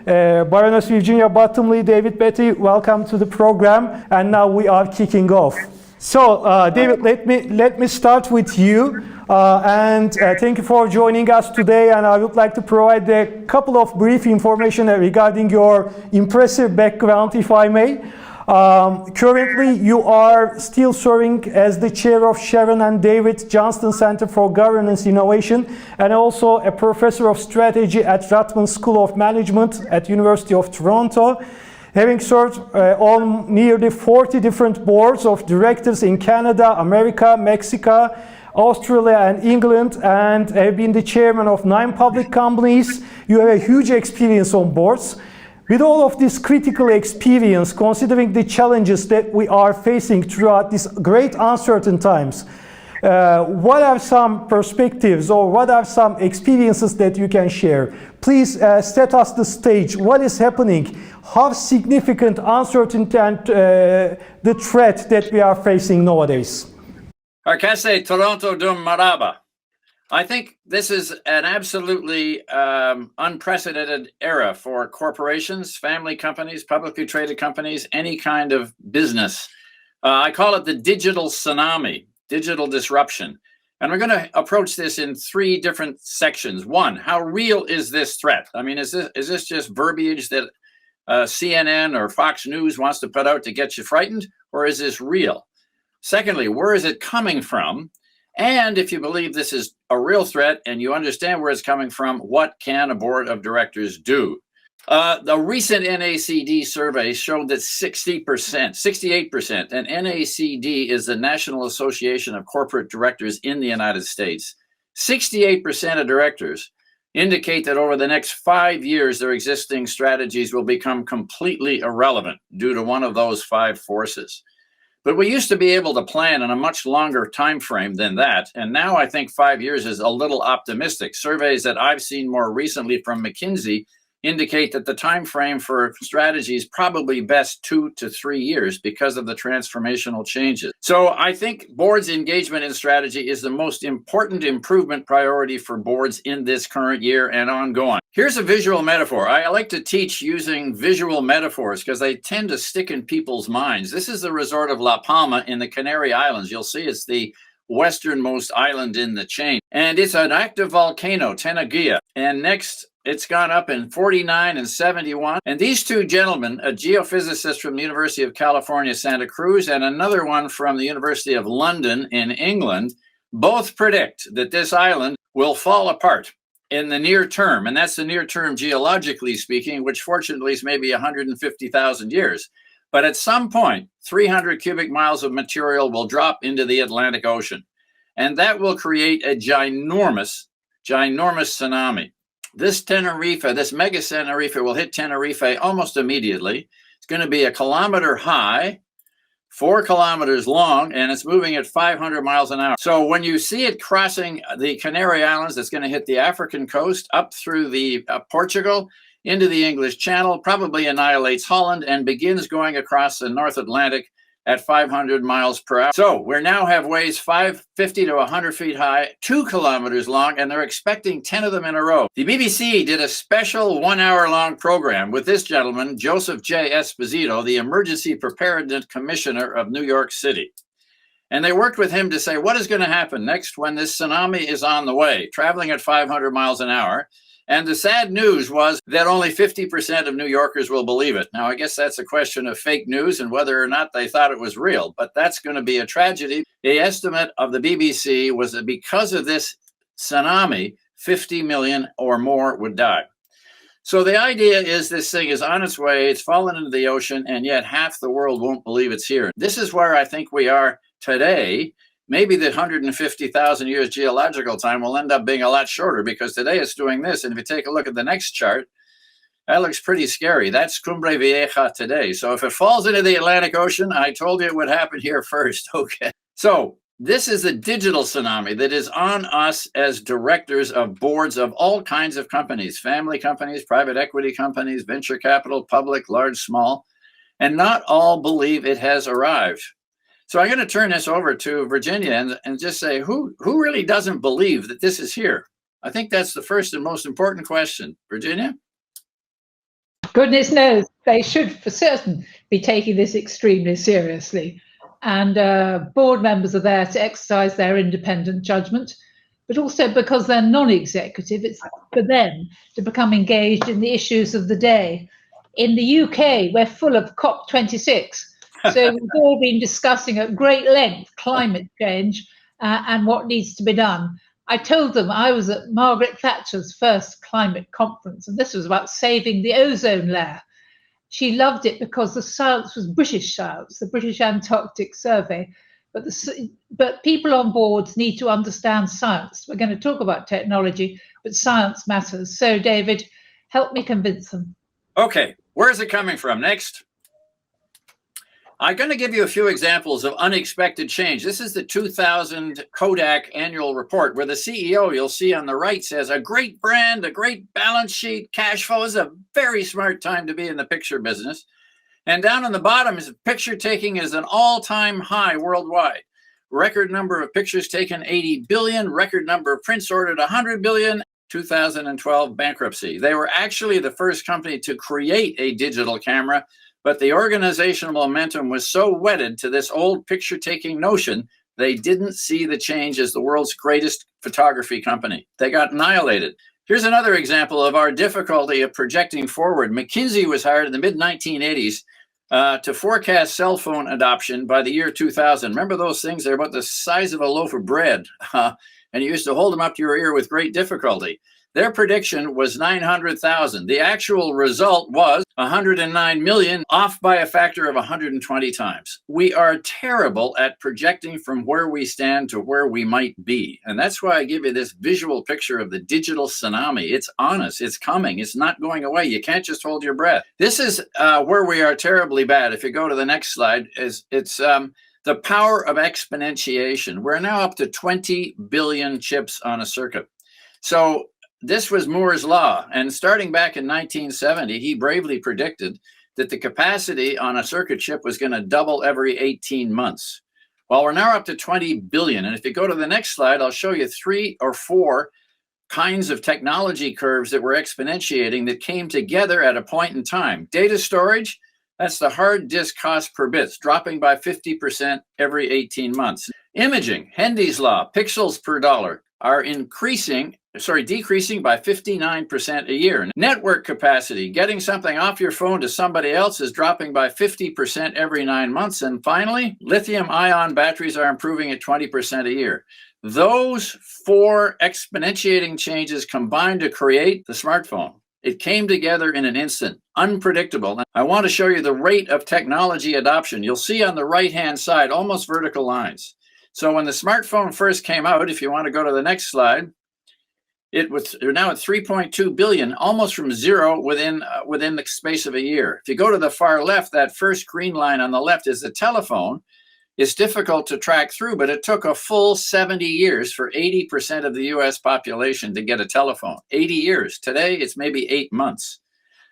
Baroness Virginia Bottomley, David Betty, welcome to the program. And now we are kicking off. So, David, let me start with you. Thank you for joining us today. And I would like to provide a couple of brief information regarding your impressive background, if I may. Currently, you are still serving as the chair of Sharon and David Johnston Center for Governance Innovation and also a professor of strategy at Rutman School of Management at University of Toronto. Having served on nearly 40 different boards of directors in Canada, America, Mexico, Australia and England, and have been the chairman of 9 public companies. You have a huge experience on boards. With all of this critical experience, considering the challenges that we are facing throughout these great uncertain times, what are some perspectives or what are some experiences that you can share? Please set us the stage. What is happening? How significant uncertainty and the threat that we are facing nowadays? Arkase Toronto dum Maraba. I think this is an absolutely unprecedented era for corporations, family companies, publicly traded companies, any kind of business. I call it the digital tsunami, digital disruption. And we're going to approach this in 3 different sections. 1, how real is this threat? I mean, is this just verbiage that CNN or Fox News wants to put out to get you frightened? Or is this real? Secondly, where is it coming from? And if you believe this is a real threat and you understand where it's coming from, what can a board of directors do? The recent NACD survey showed that 68%, and NACD is the National Association of Corporate Directors in the United States, 68% of directors indicate that over the next 5 years, their existing strategies will become completely irrelevant due to one of those 5 forces. But we used to be able to plan in a much longer time frame than that. And now I think 5 years is a little optimistic. Surveys that I've seen more recently from McKinsey indicate that the time frame for strategy is probably best 2 to 3 years because of the transformational changes. So I think boards' engagement in strategy is the most important improvement priority for boards in this current year and ongoing. Here's a visual metaphor. I like to teach using visual metaphors because they tend to stick in people's minds. This is the resort of La Palma in the Canary Islands. You'll see it's the westernmost island in the chain. And it's an active volcano, Tenaguilla. And next, it's gone up in 49 and 71. And these 2 gentlemen, a geophysicist from the University of California, Santa Cruz, and another one from the University of London in England, both predict that this island will fall apart in the near term. And that's the near term geologically speaking, which fortunately is maybe 150,000 years. But at some point, 300 cubic miles of material will drop into the Atlantic Ocean. And that will create a ginormous tsunami. This mega Tenerife will hit Tenerife almost immediately. It's going to be 1 kilometer high, 4 kilometers long, and it's moving at 500 miles an hour. So when you see it crossing the Canary Islands, it's going to hit the African coast, up through the Portugal, into the English Channel, probably annihilates Holland, and begins going across the North Atlantic at 500 miles per hour. So we now have waves 50 to 100 feet high, 2 kilometers long, and they're expecting 10 of them in a row. The BBC did a special 1-hour-long program with this gentleman, Joseph J. Esposito, the Emergency Preparedness Commissioner of New York City. And they worked with him to say, what is going to happen next when this tsunami is on the way, traveling at 500 miles an hour? And the sad news was that only 50% of New Yorkers will believe it. Now, I guess that's a question of fake news and whether or not they thought it was real, but that's going to be a tragedy. The estimate of the BBC was that because of this tsunami, 50 million or more would die. So the idea is this thing is on its way, it's fallen into the ocean, and yet half the world won't believe it's here. This is where I think we are today. Maybe the 150,000 years geological time will end up being a lot shorter because today it's doing this. And if you take a look at the next chart, that looks pretty scary. That's Cumbre Vieja today. So if it falls into the Atlantic Ocean, I told you it would happen here first. Okay. So this is a digital tsunami that is on us as directors of boards of all kinds of companies, family companies, private equity companies, venture capital, public, large, small, and not all believe it has arrived. So I'm going to turn this over to Virginia and just say, who really doesn't believe that this is here? I think that's the first and most important question. Virginia? Goodness knows they should for certain be taking this extremely seriously. And board members are there to exercise their independent judgment, but also because they're non-executive, it's for them to become engaged in the issues of the day. In the UK, we're full of COP26. So we've all been discussing at great length climate change and what needs to be done. I told them I was at Margaret Thatcher's first climate conference, and this was about saving the ozone layer. She loved it because the science was British science, the British Antarctic Survey. But people on boards need to understand science. We're going to talk about technology, but science matters. So, David, help me convince them. Okay, where's it coming from? Next. I'm going to give you a few examples of unexpected change. This is the 2000 Kodak annual report where the CEO, you'll see on the right, says a great brand, a great balance sheet, cash flow is a very smart time to be in the picture business. And down on the bottom is picture taking is an all-time high worldwide. Record number of pictures taken, 80 billion. Record number of prints ordered, 100 billion. 2012 bankruptcy. They were actually the first company to create a digital camera, but the organizational momentum was so wedded to this old picture-taking notion, they didn't see the change as the world's greatest photography company. They got annihilated. Here's another example of our difficulty of projecting forward. McKinsey was hired in the mid-1980s to forecast cell phone adoption by the year 2000. Remember those things? They're about the size of a loaf of bread, and you used to hold them up to your ear with great difficulty. Their prediction was 900,000. The actual result was 109 million, off by a factor of 120 times. We are terrible at projecting from where we stand to where we might be. And that's why I give you this visual picture of the digital tsunami. It's on us. It's coming. It's not going away. You can't just hold your breath. This is where we are terribly bad. If you go to the next slide, it's the power of exponentiation. We're now up to 20 billion chips on a circuit. So this was Moore's law, and starting back in 1970, he bravely predicted that the capacity on a circuit chip was going to double every 18 months. Well, we're now up to 20 billion, and if you go to the next slide, I'll show you 3 or 4 kinds of technology curves that were exponentiating that came together at a point in time. Data storage, that's the hard disk cost per bit, dropping by 50% every 18 months. Imaging, Hendy's law, pixels per dollar are decreasing by 59% a year. Network capacity, getting something off your phone to somebody else, is dropping by 50% every 9 months. And finally, lithium-ion batteries are improving at 20% a year. Those 4 exponentiating changes combined to create the smartphone. It came together in an instant, unpredictable. I want to show you the rate of technology adoption. You'll see on the right-hand side, almost vertical lines. So when the smartphone first came out, if you want to go to the next slide, they're now at 3.2 billion, almost from zero within the space of a year. If you go to the far left, that first green line on the left is the telephone. It's difficult to track through, but it took a full 70 years for 80% of the US population to get a telephone. 80 years. Today, it's maybe 8 months.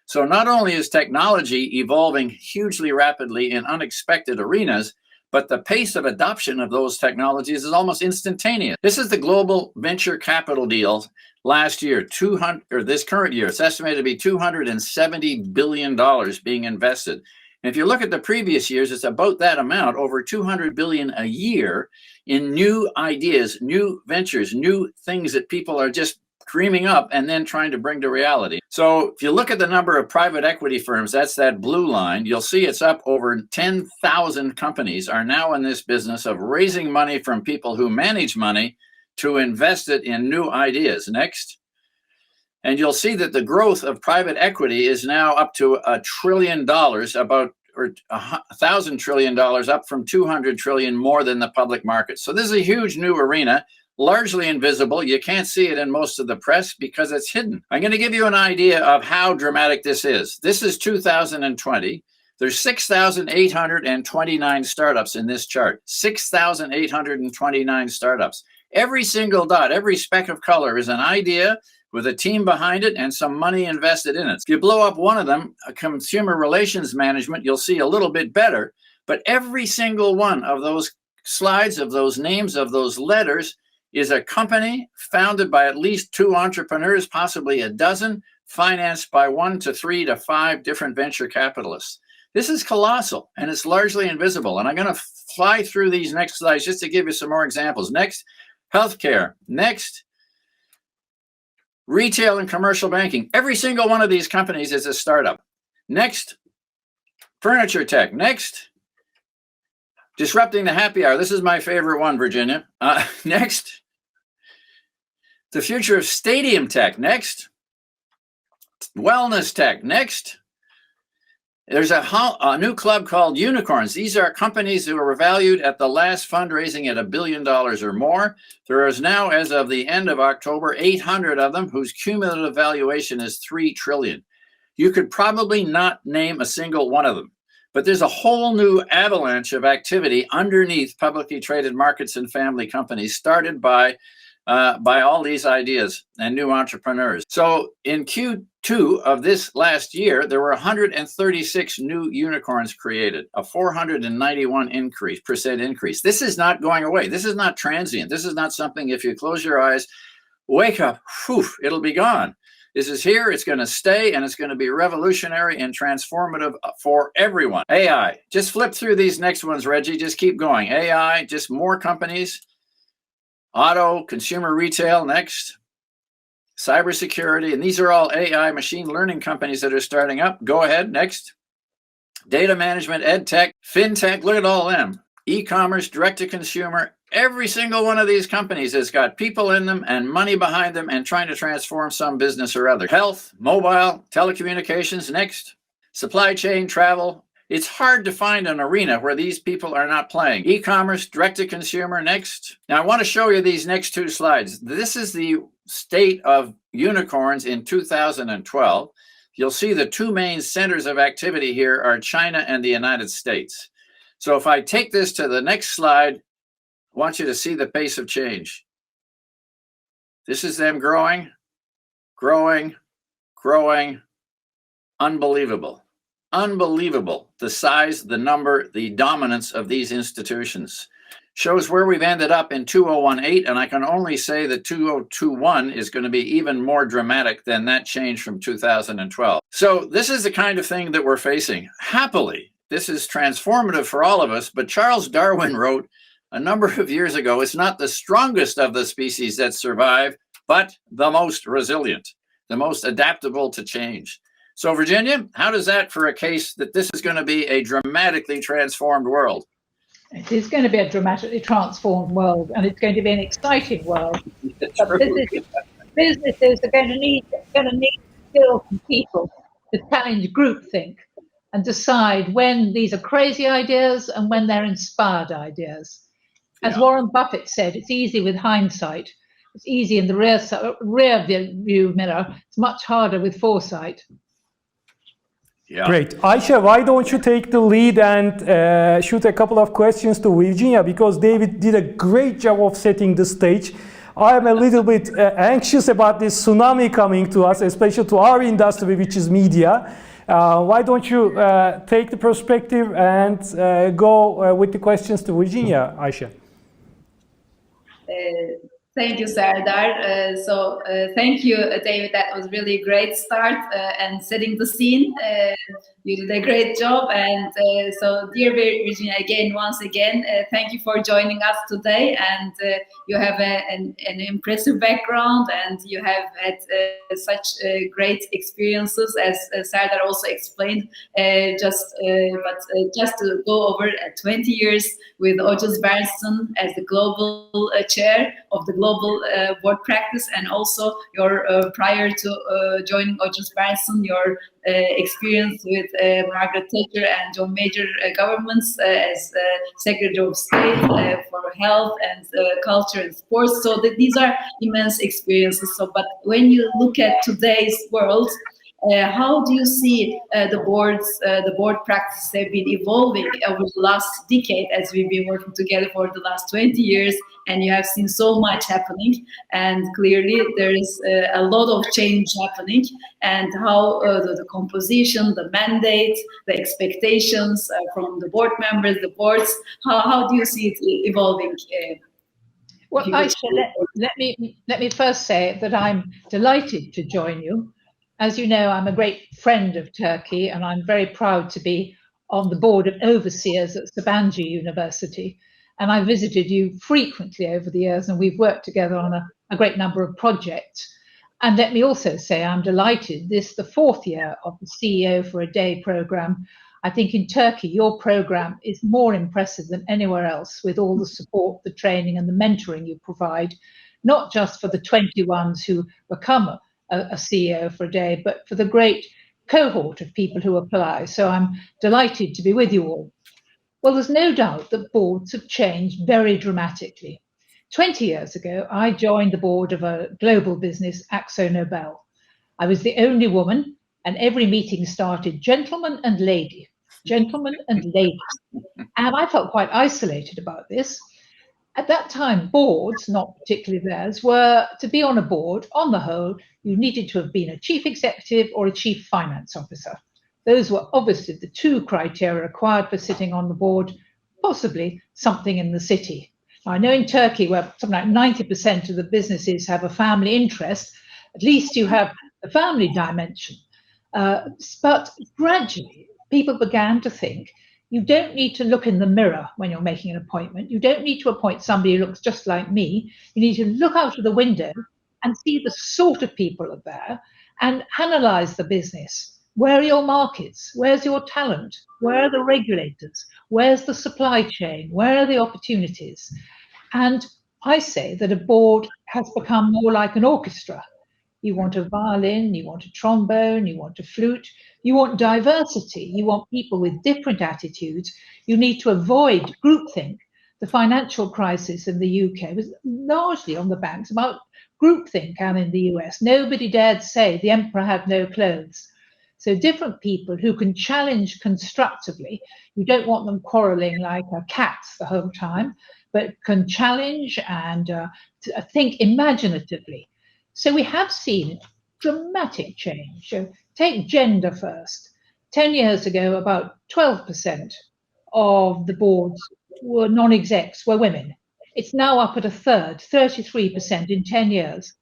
So not only is technology evolving hugely rapidly in unexpected arenas, but the pace of adoption of those technologies is almost instantaneous. This is the global venture capital deal last year, this current year. It's estimated to be $270 billion being invested. And if you look at the previous years, it's about that amount, over $200 billion a year in new ideas, new ventures, new things that people are just dreaming up and then trying to bring to reality. So if you look at the number of private equity firms, that's that blue line, you'll see it's up. Over 10,000 companies are now in this business of raising money from people who manage money to invest it in new ideas. Next. And you'll see that the growth of private equity is now up to $1 trillion, or 1,000 trillion dollars, up from 200 trillion more than the public market. So this is a huge new arena, largely invisible. You can't see it in most of the press because it's hidden. I'm going to give you an idea of how dramatic this is. This is 2020. There's 6,829 startups in this chart. 6,829 startups. Every single dot, every speck of color is an idea with a team behind it and some money invested in it. If you blow up one of them, consumer relations management, you'll see a little bit better. But every single one of those slides, of those names, of those letters, is a company founded by at least 2 entrepreneurs, possibly a dozen. financed by 1 to 3 to 5 different venture capitalists. This is colossal, and it's largely invisible. And I'm going to fly through these next slides just to give you some more examples. Next, healthcare. Next, retail and commercial banking. Every single one of these companies is a startup. Next, furniture tech. Next, disrupting the happy hour. This is my favorite one, Virginia. Next, the future of stadium tech. Next, wellness tech. Next, there's a new club called Unicorns. These are companies who are valued at the last fundraising at $1 billion or more. There is now, as of the end of October, 800 of them whose cumulative valuation is $3 trillion. You could probably not name a single one of them, but there's a whole new avalanche of activity underneath publicly traded markets and family companies started by all these ideas and new entrepreneurs. So in Q2 of this last year, there were 136 new unicorns created, a 491% increase. This is not going away. This is not transient. This is not something, if you close your eyes, wake up, whew, it'll be gone. This is here, it's going to stay, and it's going to be revolutionary and transformative for everyone. AI, just flip through these next ones, Reggie, just keep going. AI, just more companies. Auto, consumer retail, next. Cybersecurity, and these are all AI machine learning companies that are starting up. Go ahead, next. Data management, ed tech, fintech, look at all them. E-commerce, direct-to-consumer, every single one of these companies has got people in them and money behind them and trying to transform some business or other. Health, mobile, telecommunications, next. Supply chain, travel. It's hard to find an arena where these people are not playing. E-commerce, direct-to-consumer, next. Now, I want to show you these next two slides. This is the state of unicorns in 2012. You'll see the two main centers of activity here are China and the United States. So if I take this to the next slide, I want you to see the pace of change. This is them growing, growing, growing. Unbelievable. Unbelievable. The size, the number, the dominance of these institutions. Shows where we've ended up in 2018, and I can only say that 2021 is going to be even more dramatic than that change from 2012. So this is the kind of thing that we're facing. Happily, this is transformative for all of us, but Charles Darwin wrote a number of years ago, it's not the strongest of the species that survive, but the most resilient, the most adaptable to change. So Virginia, how does that for a case that this is going to be a dramatically transformed world? It is going to be a dramatically transformed world, and it's going to be an exciting world. But businesses are going to need skills from people to challenge groupthink and decide when these are crazy ideas and when they're inspired ideas. As Warren Buffett said, it's easy with hindsight. It's easy in the rear view mirror. It's much harder with foresight. Yeah. Great. Aisha, why don't you take the lead and shoot a couple of questions to Virginia, because David did a great job of setting the stage. I'm a little bit anxious about this tsunami coming to us, especially to our industry, which is media. Why don't you take the perspective and go with the questions to Virginia, Aisha? Thank you, Sundar. Thank you, David. That was really a great start and setting the scene. You did a great job. And so, dear Virginia, once again, thank you for joining us today. And you have an impressive background, and you have had such great experiences, as Sundar also explained. Just to go over 20 years with Ojuz Bersin as the global chair of the global board practice, and also your prior to joining Ojuz Bersin, your experience with Margaret Thatcher and John Major governments as Secretary of State for Health and Culture and Sports. So these are immense experiences. So, but when you look at today's world, how do you see the board practices have been evolving over the last decade, as we've been working together for the last 20 years, and you have seen so much happening, and clearly there is a lot of change happening, and how the composition, the mandate, the expectations from the board members, the boards, how do you see it evolving? Well, Aisha, let me first say that I'm delighted to join you. As you know, I'm a great friend of Turkey, and I'm very proud to be on the board of overseers at Sabancı University. And I visited you frequently over the years, and we've worked together on a great number of projects. And let me also say I'm delighted. This is the 4th year of the CEO for a Day program. I think in Turkey, your program is more impressive than anywhere else, with all the support, the training and the mentoring you provide, not just for the 21s who become a CEO for a Day, but for the great cohort of people who apply. So I'm delighted to be with you all. Well, there's no doubt that boards have changed very dramatically. 20 years ago, I joined the board of a global business, AkzoNobel. I was the only woman, and every meeting started gentlemen and lady, gentlemen and ladies. And I felt quite isolated about this. At that time, boards, not particularly theirs, were to be on a board, on the whole, you needed to have been a chief executive or a chief finance officer. Those were obviously the 2 criteria required for sitting on the board, possibly something in the city. Now, I know in Turkey, where something like 90% of the businesses have a family interest, at least you have the family dimension. But gradually, people began to think, you don't need to look in the mirror when you're making an appointment. You don't need to appoint somebody who looks just like me. You need to look out of the window and see the sort of people are there and analyze the business. Where are your markets? Where's your talent? Where are the regulators? Where's the supply chain? Where are the opportunities? And I say that a board has become more like an orchestra. You want a violin, you want a trombone, you want a flute, you want diversity, you want people with different attitudes. You need to avoid groupthink. The financial crisis in the UK was largely on the banks about groupthink, and in the US, nobody dared say the emperor had no clothes. So different people who can challenge constructively. You don't want them quarreling like cats the whole time, but can challenge and think imaginatively. So we have seen dramatic change. So take gender first. 10 years ago, about 12% of the boards were non-execs, were women. It's now up at a third, 33% in 10 years.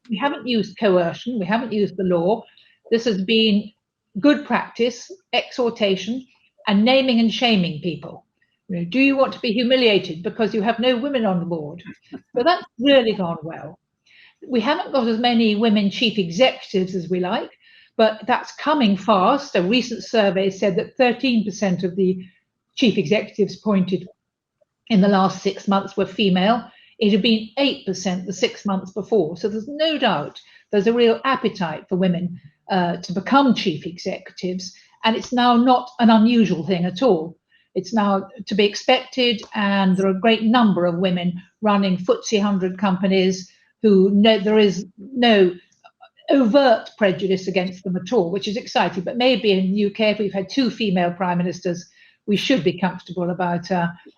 We haven't used coercion, we haven't used the law. This has been good practice, exhortation, and naming and shaming people. You know, do you want to be humiliated because you have no women on the board? But that's really gone well. We haven't got as many women chief executives as we like, but that's coming fast. A recent survey said that 13% of the chief executives appointed in the last 6 months were female. It had been 8% the 6 months before. So there's no doubt there's a real appetite for women to become chief executives. And it's now not an unusual thing at all. It's now to be expected. And there are a great number of women running FTSE 100 companies who know there is no overt prejudice against them at all, which is exciting. But maybe in the UK, if we've had 2 female prime ministers, we should be comfortable about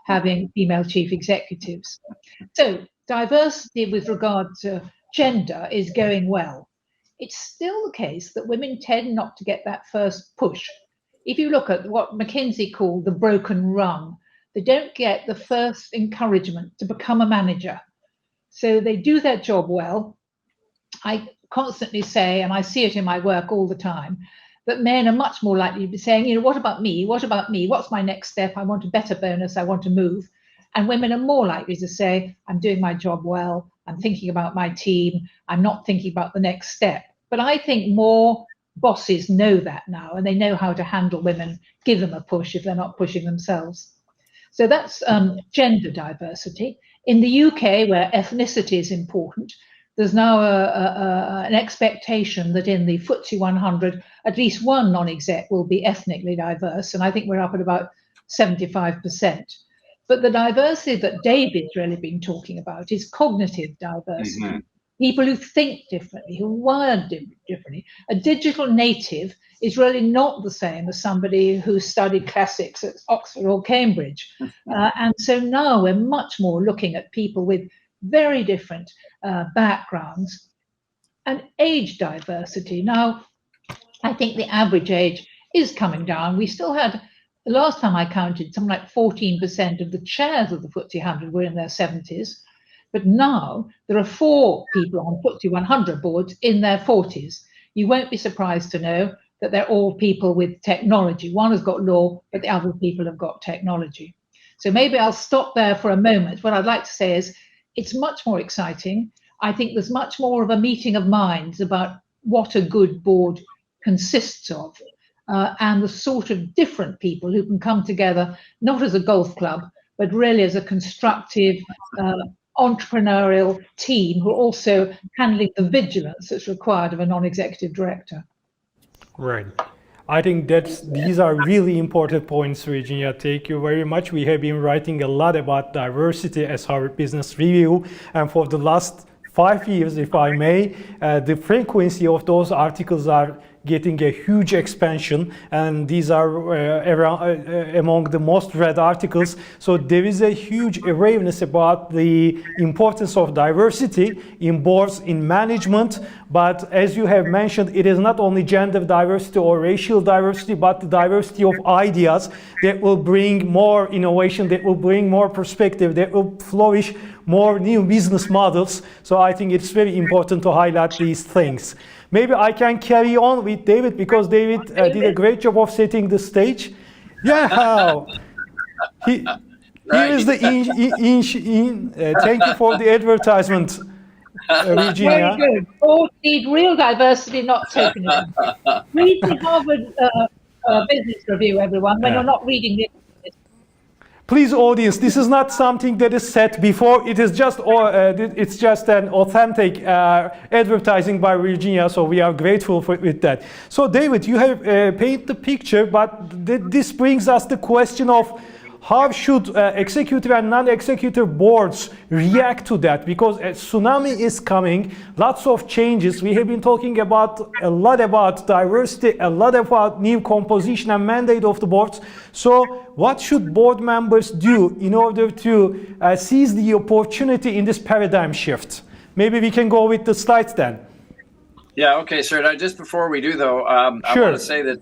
having female chief executives. So diversity with regard to gender is going well. It's still the case that women tend not to get that first push. If you look at what McKinsey called the broken rung, they don't get the first encouragement to become a manager. So they do their job well. I constantly say, and I see it in my work all the time, that men are much more likely to be saying, you know, what about me? What about me? What's my next step? I want a better bonus. I want to move. And women are more likely to say, I'm doing my job well. I'm thinking about my team. I'm not thinking about the next step. But I think more bosses know that now, and they know how to handle women, give them a push if they're not pushing themselves. So that's gender diversity. In the UK, where ethnicity is important, there's now an expectation that in the FTSE 100, at least one non-exec will be ethnically diverse. And I think we're up at about 75%. But the diversity that David's really been talking about is cognitive diversity. Mm-hmm. People who think differently, who wire differently. A digital native is really not the same as somebody who studied classics at Oxford or Cambridge. And so now we're much more looking at people with very different backgrounds. And age diversity. Now, I think the average age is coming down. We still had, the last time I counted, something like 14% of the chairs of the FTSE 100 were in their 70s. But now there are 4 people on FTSE 100 boards in their 40s. you won't be surprised to know that they're all people with technology. One has got law, but the other people have got technology. So maybe I'll stop there for a moment. What I'd like to say is it's much more exciting. I think there's much more of a meeting of minds about what a good board consists of, and the sort of different people who can come together, not as a golf club, but really as a constructive, entrepreneurial team who are also handling the vigilance that's required of a non-executive director. Right. I think these are really important points, Virginia. Thank you very much. We have been writing a lot about diversity as Harvard Business Review, and for the last 5 years, if I may, the frequency of those articles are getting a huge expansion, and these are among the most read articles. So there is a huge awareness about the importance of diversity in boards, in management. But as you have mentioned, it is not only gender diversity or racial diversity, but the diversity of ideas that will bring more innovation, that will bring more perspective, that will flourish more new business models. So I think it's very important to highlight these things. Maybe I can carry on with David, because David did a great job of setting the stage. Yeah, here is the thank you for the advertisement, Virginia. Very good. Boards need real diversity, not tokenism. Read the Harvard Business Review, everyone, when you're not reading the. Please, audience, this is not something that is said before. It is just it's just an authentic advertising by Virginia, so we are grateful with that. So, David, you have painted the picture, but this brings us the question of how should executive and non-executive boards react to that? Because a tsunami is coming, lots of changes. We have been talking a lot about diversity, a lot about new composition and mandate of the boards. So what should board members do in order to seize the opportunity in this paradigm shift? Maybe we can go with the slides then. Yeah, okay, sir. Just before we do, though, I want to say that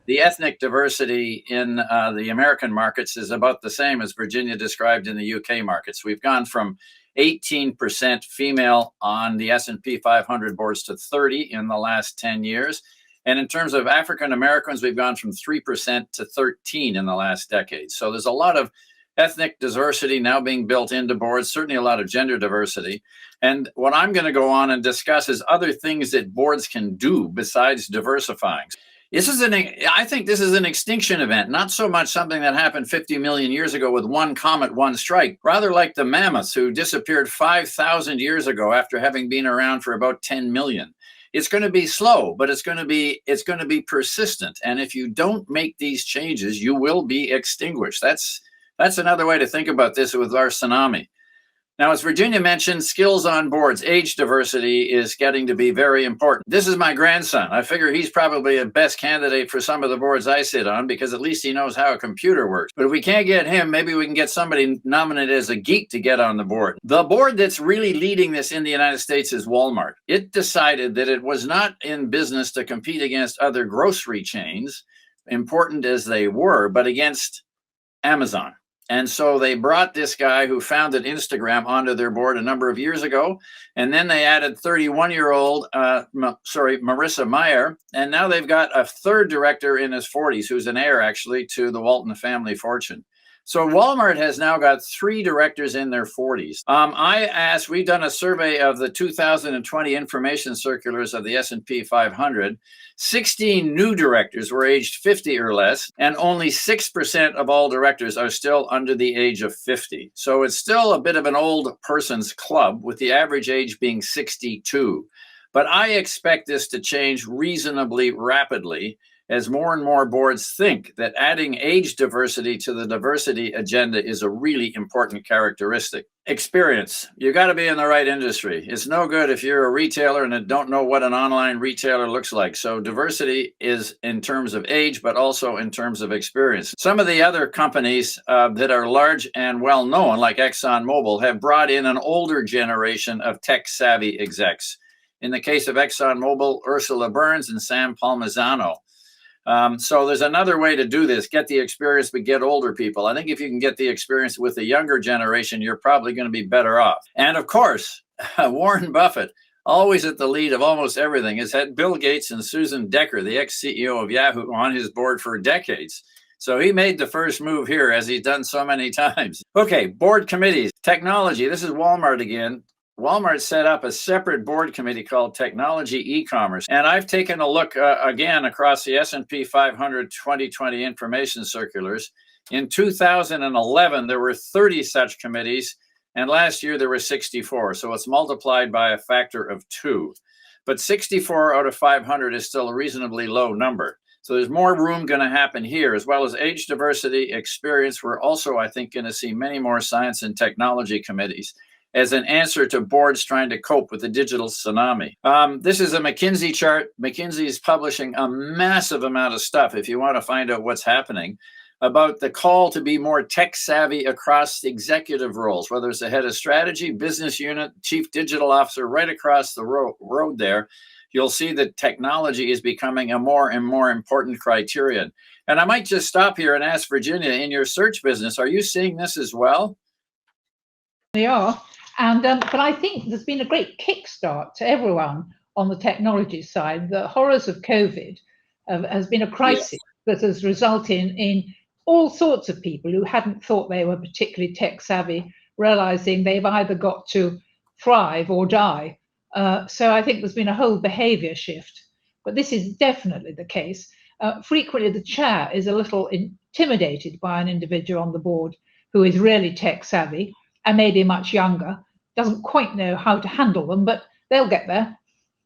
the ethnic diversity in the American markets is about the same as Virginia described in the UK markets. We've gone from 18% female on the S&P 500 boards to 30 in the last 10 years. And in terms of African Americans, we've gone from 3% to 13 in the last decade. So there's a lot of ethnic diversity now being built into boards, certainly a lot of gender diversity. And what I'm going to go on and discuss is other things that boards can do besides diversifying. I think this is an extinction event, not so much something that happened 50 million years ago with one comet, one strike, rather like the mammoths who disappeared 5,000 years ago after having been around for about 10 million. It's going to be slow, but it's going to be persistent. And if you don't make these changes, you will be extinguished. That's another way to think about this with our tsunami. Now, as Virginia mentioned, skills on boards, age diversity is getting to be very important. This is my grandson. I figure he's probably a best candidate for some of the boards I sit on because at least he knows how a computer works. But if we can't get him, maybe we can get somebody nominated as a geek to get on the board. The board that's really leading this in the United States is Walmart. It decided that it was not in business to compete against other grocery chains, important as they were, but against Amazon. And so they brought this guy who founded Instagram onto their board a number of years ago. And then they added 31-year-old, Marissa Mayer. And now they've got a third director in his 40s, who's an heir, actually, to the Walton family fortune. So Walmart has now got 3 directors in their 40s. We've done a survey of the 2020 information circulars of the S&P 500. 16 new directors were aged 50 or less, and only 6% of all directors are still under the age of 50. So it's still a bit of an old person's club, with the average age being 62. But I expect this to change reasonably rapidly as more and more boards think that adding age diversity to the diversity agenda is a really important characteristic. Experience. You got to be in the right industry. It's no good if you're a retailer and don't know what an online retailer looks like. So diversity is in terms of age, but also in terms of experience. Some of the other companies that are large and well known, like ExxonMobil, have brought in an older generation of tech-savvy execs. In the case of ExxonMobil, Ursula Burns and Sam Palmisano. So there's another way to do this. Get the experience, but get older people. I think if you can get the experience with the younger generation, you're probably going to be better off. And of course, Warren Buffett, always at the lead of almost everything, has had Bill Gates and Susan Decker, the ex-CEO of Yahoo, on his board for decades. So he made the first move here, as he's done so many times. Okay, board committees. Technology. This is Walmart again. Walmart set up a separate board committee called Technology E-commerce. And I've taken a look again across the S&P 500 2020 information circulars. In 2011, there were 30 such committees. And last year, there were 64. So it's multiplied by a factor of 2. But 64 out of 500 is still a reasonably low number. So there's more room going to happen here, as well as age diversity, experience. We're also, I think, going to see many more science and technology committees as an answer to boards trying to cope with the digital tsunami. This is a McKinsey chart. McKinsey is publishing a massive amount of stuff, if you want to find out what's happening, about the call to be more tech savvy across the executive roles, whether it's the head of strategy, business unit, chief digital officer, right across the road there. You'll see that technology is becoming a more and more important criterion. And I might just stop here and ask Virginia, in your search business, are you seeing this as well? They are. And but I think there's been a great kickstart to everyone on the technology side. The horrors of COVID has been a crisis that has resulted in all sorts of people who hadn't thought they were particularly tech savvy, realizing they've either got to thrive or die. So I think there's been a whole behavior shift, but this is definitely the case. Frequently, the chair is a little intimidated by an individual on the board who is really tech savvy and maybe much younger, doesn't quite know how to handle them, but they'll get there.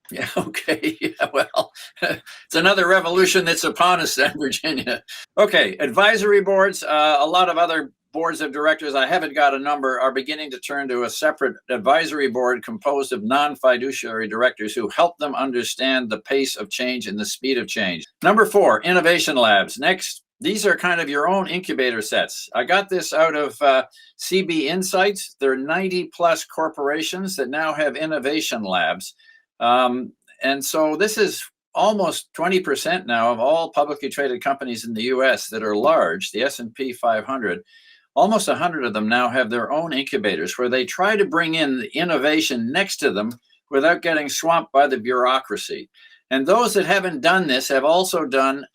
Yeah, okay. Yeah, well, it's another revolution that's upon us then, Virginia. Okay, advisory boards, a lot of other boards of directors, I haven't got a number, are beginning to turn to a separate advisory board composed of non-fiduciary directors who help them understand the pace of change and the speed of change. Number 4, innovation labs. Next, these are kind of your own incubator sets. I got this out of CB Insights. There are 90 plus corporations that now have innovation labs. And so this is almost 20% now of all publicly traded companies in the US that are large, the S&P 500. Almost 100 of them now have their own incubators where they try to bring in the innovation next to them without getting swamped by the bureaucracy. And those that haven't done this have also done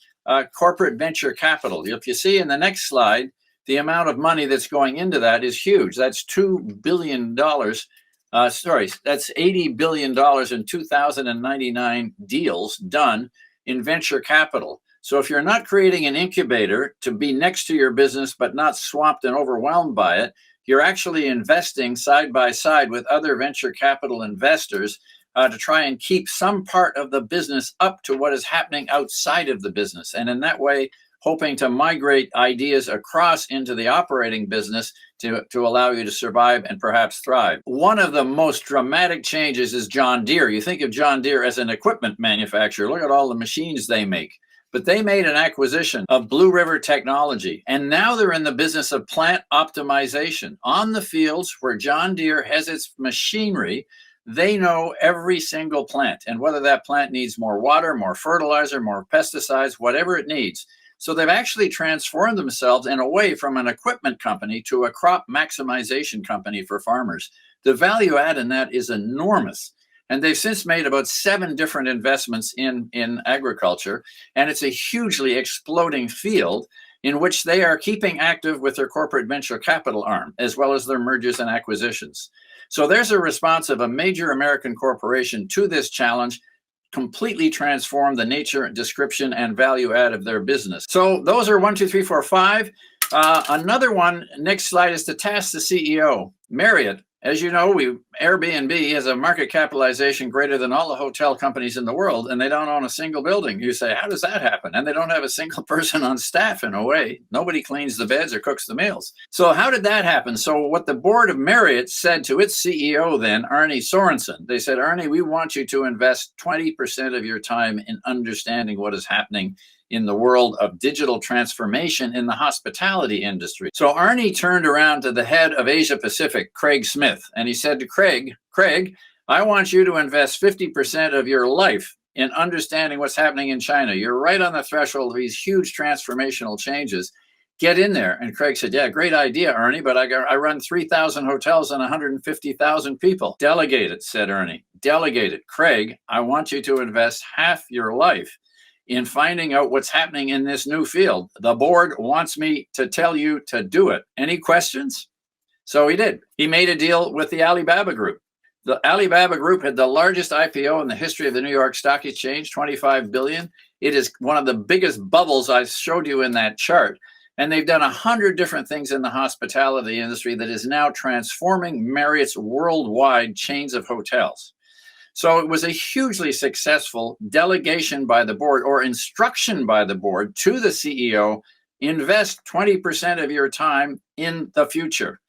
corporate venture capital. If you see in the next slide, the amount of money that's going into that is huge. That's $2 billion. That's $80 billion in 2,099 deals done in venture capital. So if you're not creating an incubator to be next to your business, but not swamped and overwhelmed by it, you're actually investing side by side with other venture capital investors to try and keep some part of the business up to what is happening outside of the business. And in that way, hoping to migrate ideas across into the operating business to allow you to survive and perhaps thrive. One of the most dramatic changes is John Deere. You think of John Deere as an equipment manufacturer. Look at all the machines they make. But they made an acquisition of Blue River Technology, and now they're in the business of plant optimization. On the fields where John Deere has its machinery, they know every single plant and whether that plant needs more water, more fertilizer, more pesticides, whatever it needs. So they've actually transformed themselves in a way from an equipment company to a crop maximization company for farmers. The value add in that is enormous. And they've since made about 7 different investments in agriculture. And it's a hugely exploding field in which they are keeping active with their corporate venture capital arm, as well as their mergers and acquisitions. So there's a response of a major American corporation to this challenge, completely transform the nature, description, and value add of their business. So those are 1, 2, 3, 4, 5. Another one, next slide, is to task the CEO. Marriott, as you know, Airbnb has a market capitalization greater than all the hotel companies in the world, and they don't own a single building. You say, how does that happen? And they don't have a single person on staff in a way. Nobody cleans the beds or cooks the meals. So how did that happen? So what the board of Marriott said to its CEO then, Arne Sorensen, they said, Arne, we want you to invest 20% of your time in understanding what is happening in the world of digital transformation in the hospitality industry. So Arne turned around to the head of Asia Pacific, Craig Smith, and he said to Craig, I want you to invest 50% of your life in understanding what's happening in China. You're right on the threshold of these huge transformational changes. Get in there. And Craig said, yeah, great idea, Ernie, but I run 3,000 hotels and 150,000 people. Delegate it, said Ernie. Delegate it. Craig, I want you to invest half your life in finding out what's happening in this new field. The board wants me to tell you to do it. Any questions? So he did. He made a deal with the Alibaba Group. The Alibaba Group had the largest IPO in the history of the New York Stock Exchange, 25 billion. It is one of the biggest bubbles I showed you in that chart. And they've done 100 different things in the hospitality industry that is now transforming Marriott's worldwide chains of hotels. So it was a hugely successful delegation by the board or instruction by the board to the CEO, invest 20% of your time in the future.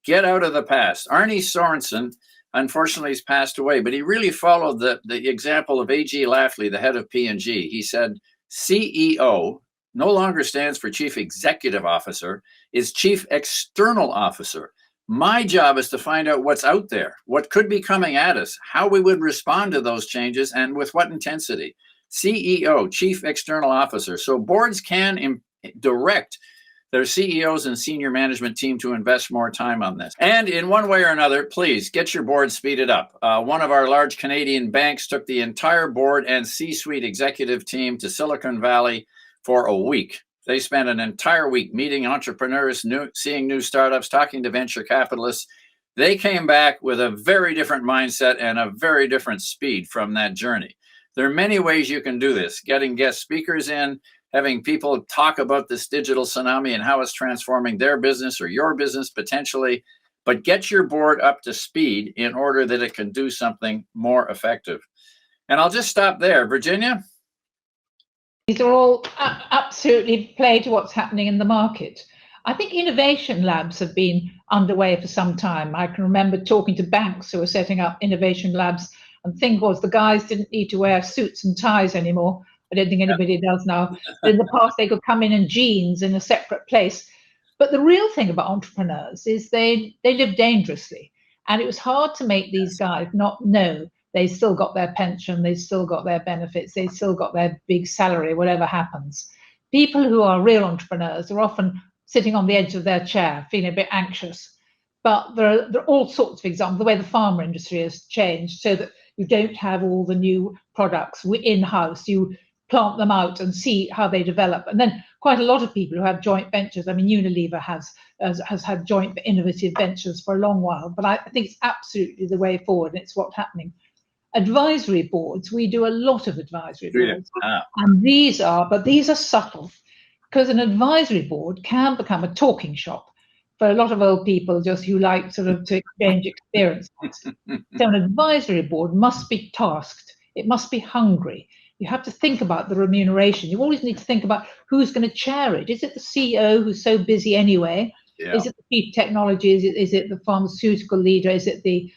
Get out of the past. Arne Sorensen, unfortunately, has passed away, but he really followed the example of A.G. Lafley, the head of P&G. He said, CEO no longer stands for Chief Executive Officer, is Chief External Officer. My job is to find out what's out there, what could be coming at us, how we would respond to those changes, and with what intensity. CEO, Chief External Officer. So boards can direct their CEOs and senior management team to invest more time on this. And in one way or another, please get your board speeded up. One of our large Canadian banks took the entire board and C-suite executive team to Silicon Valley for a week. They spent an entire week meeting entrepreneurs, seeing new startups, talking to venture capitalists. They came back with a very different mindset and a very different speed from that journey. There are many ways you can do this, getting guest speakers in, having people talk about this digital tsunami and how it's transforming their business or your business potentially, but get your board up to speed in order that it can do something more effective. And I'll just stop there. Virginia? These are all absolutely play to what's happening in the market. I think innovation labs have been underway for some time. I can remember talking to banks who were setting up innovation labs, and the thing was the guys didn't need to wear suits and ties anymore. I don't think anybody does now. But in the past, they could come in jeans in a separate place. But the real thing about entrepreneurs is they live dangerously. And it was hard to make these guys not know they still got their pension, they still got their benefits, they still got their big salary, whatever happens. People who are real entrepreneurs are often sitting on the edge of their chair, feeling a bit anxious. But there are all sorts of examples, the way the pharma industry has changed so that you don't have all the new products in-house. You plant them out and see how they develop. And then quite a lot of people who have joint ventures. I mean, Unilever has had joint innovative ventures for a long while, but I think it's absolutely the way forward, and it's what's happening. Advisory boards, we do a lot of advisory boards, and these are subtle, because an advisory board can become a talking shop for a lot of old people just who like sort of to exchange experiences. So an advisory board must be tasked, it must be hungry. You have to think about the remuneration. You always need to think about who's going to chair it. Is it the CEO who's so busy anyway? Yeah. Is it the chief technology? Is it the pharmaceutical leader? Is it the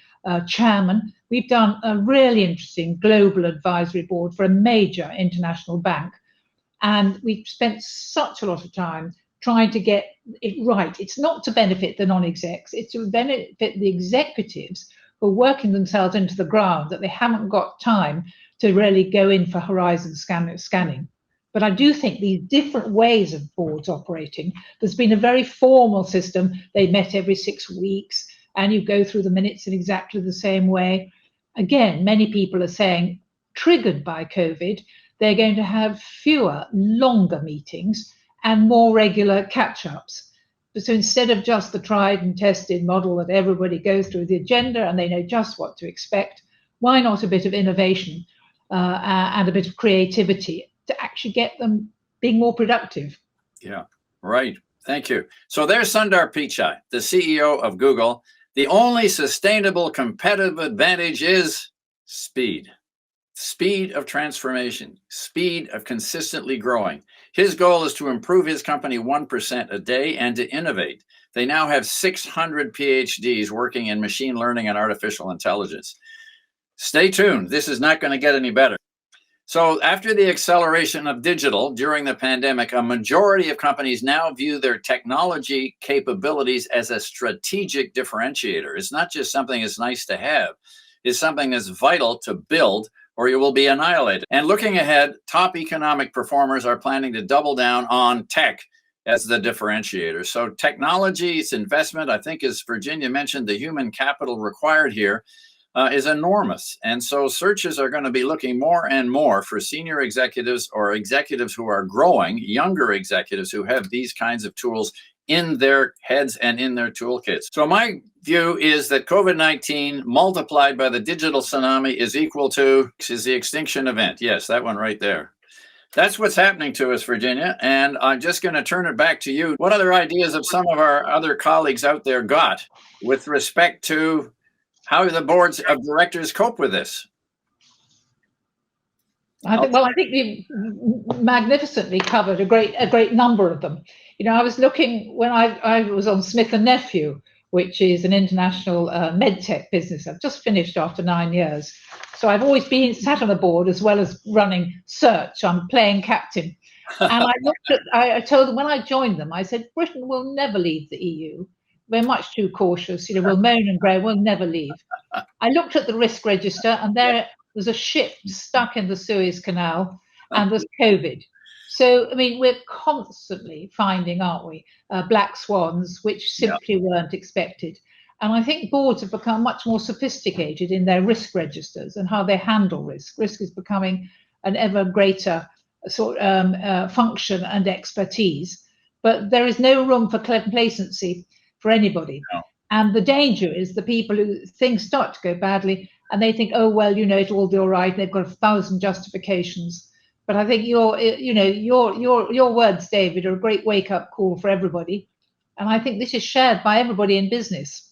chairman? We've done a really interesting global advisory board for a major international bank. And we've spent such a lot of time trying to get it right. It's not to benefit the non-execs, it's to benefit the executives who are working themselves into the ground, that they haven't got time to really go in for horizon scanning. But I do think these different ways of boards operating, there's been a very formal system. They met every 6 weeks, and you go through the minutes in exactly the same way. Again, many people are saying, triggered by COVID, they're going to have fewer, longer meetings and more regular catch-ups. So instead of just the tried and tested model that everybody goes through the agenda and they know just what to expect, why not a bit of innovation and a bit of creativity to actually get them being more productive? Yeah, right. Thank you. So there's Sundar Pichai, the CEO of Google. The only sustainable competitive advantage is speed. Speed of transformation, speed of consistently growing. His goal is to improve his company 1% a day and to innovate. They now have 600 PhDs working in machine learning and artificial intelligence. Stay tuned. This is not going to get any better. So after the acceleration of digital during the pandemic, a majority of companies now view their technology capabilities as a strategic differentiator. It's not just something that's nice to have. It's something that's vital to build, or you will be annihilated. And looking ahead, top economic performers are planning to double down on tech. as the differentiator. So technology's investment, I think, as Virginia mentioned, the human capital required here is enormous. And so searches are going to be looking more and more for senior executives or executives who are growing, younger executives who have these kinds of tools in their heads and in their toolkits. So my view is that COVID-19 multiplied by the digital tsunami is equal to the extinction event. Yes, that one right there. That's what's happening to us, Virginia. And I'm just going to turn it back to you. What other ideas have some of our other colleagues out there got with respect to how the boards of directors cope with this? I think we've magnificently covered a great number of them. You know, I was looking when I was on Smith and Nephew, which is an international medtech business. I've just finished after 9 years. So I've always been sat on the board as well as running search. I'm playing captain. And I told them when I joined them, I said, Britain will never leave the EU. We're much too cautious. You know, we'll moan and groan, we'll never leave. I looked at the risk register and there was a ship stuck in the Suez Canal and there's COVID. So, I mean, we're constantly finding, aren't we, black swans, which simply weren't expected. And I think boards have become much more sophisticated in their risk registers and how they handle risk. Risk is becoming an ever greater function and expertise. But there is no room for complacency for anybody. No. And the danger is the people who things start to go badly and they think, oh, well, you know, it'll all be all right. They've got 1,000 justifications. But I think your words, David, are a great wake-up call for everybody. And I think this is shared by everybody in business.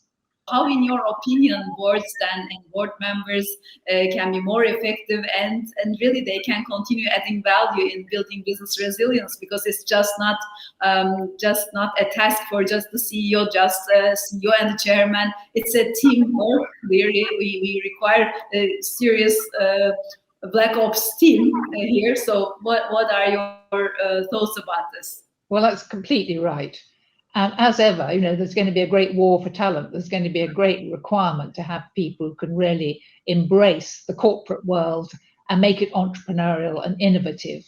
How, in your opinion, boards and board members can be more effective and really they can continue adding value in building business resilience, because it's just not a task for just the CEO, CEO and the chairman. It's a teamwork. We require a serious Black Ops team here. So what are your thoughts about this? Well, that's completely right. And as ever, you know, there's going to be a great war for talent. There's going to be a great requirement to have people who can really embrace the corporate world and make it entrepreneurial and innovative.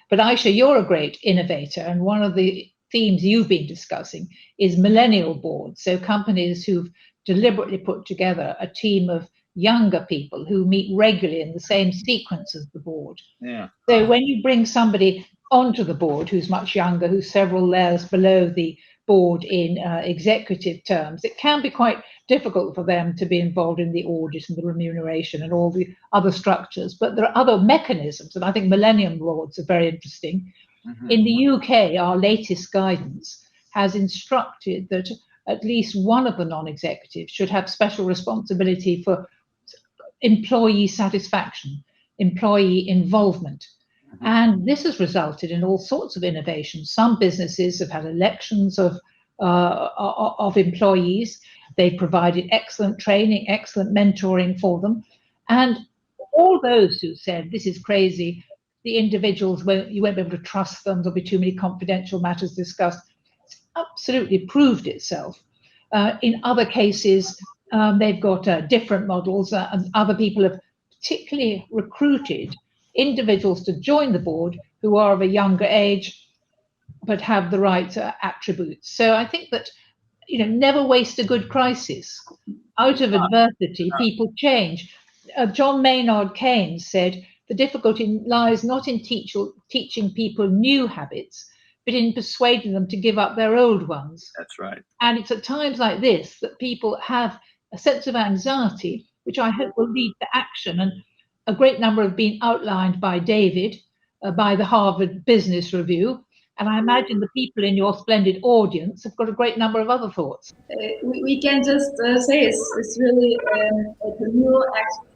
But Aisha, you're a great innovator. And one of the themes you've been discussing is millennial boards. So companies who've deliberately put together a team of younger people who meet regularly in the same sequence as the board. Yeah. So when you bring somebody onto the board who's much younger, who's several layers below the board in executive terms, it can be quite difficult for them to be involved in the audit and the remuneration and all the other structures. But there are other mechanisms, and I think millennium boards are very interesting. Mm-hmm. In the UK, our latest guidance has instructed that at least one of the non-executives should have special responsibility for employee satisfaction, employee involvement. And this has resulted in all sorts of innovations. Some businesses have had elections of employees. They've provided excellent training, excellent mentoring for them. And all those who said, this is crazy, the individuals, you won't be able to trust them, there'll be too many confidential matters discussed, it's absolutely proved itself. In other cases, they've got different models, and other people have particularly recruited individuals to join the board who are of a younger age but have the right attributes. So I think that, you know, never waste a good crisis. Out of adversity, people change. John Maynard Keynes said the difficulty lies not in teaching people new habits, but in persuading them to give up their old ones. That's right. And it's at times like this that people have a sense of anxiety, which I hope will lead to action. And a great number have been outlined by David, by the Harvard Business Review. And I imagine the people in your splendid audience have got a great number of other thoughts. We can just say it's really a new exercise